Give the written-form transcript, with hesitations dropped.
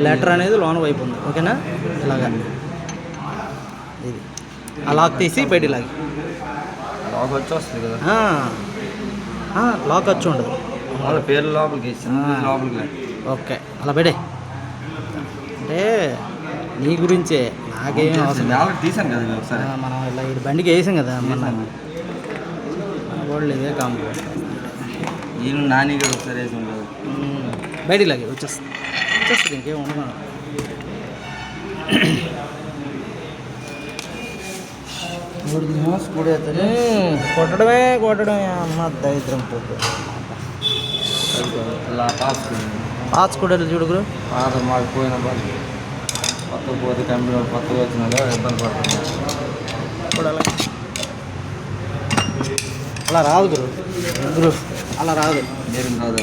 Letter అనేది లోన వైపు ఉంది. ఓకేనా, ఇలాగా ఇది ఆ లాక్ తీసి బయటికి లాగి లాక్ వచ్చి వస్తుంది కదా, లాక్ వచ్చి ఉండదు, వాళ్ళ పేరు లోపలికి లోపలికి. ఓకే, అలా పెడే అంటే నీ గురించే, నాకేం అవసరం. తీసాను కదా ఒకసారి, మనం ఇలా ఈ బండికి వేసాం కదా మొన్న, వాళ్ళు ఇదే కాము. నేను నాని గారు ఒకసారి వేసి ఉండదు, బయటికి లాగే వచ్చేస్తుంది ఇంకేం ఉండదు. కొట్టడమే అమ్మ దరిద్రం పోతే పాత స్కూటర్లు చూడుగురు, పాత మాకు పోయిన కొత్త పోతే కంపెనీ కొత్తగా వచ్చిన ఇబ్బంది పడుతుంది. ఇప్పుడు అలా రాదు గురు, అలా రాదు. రాదు.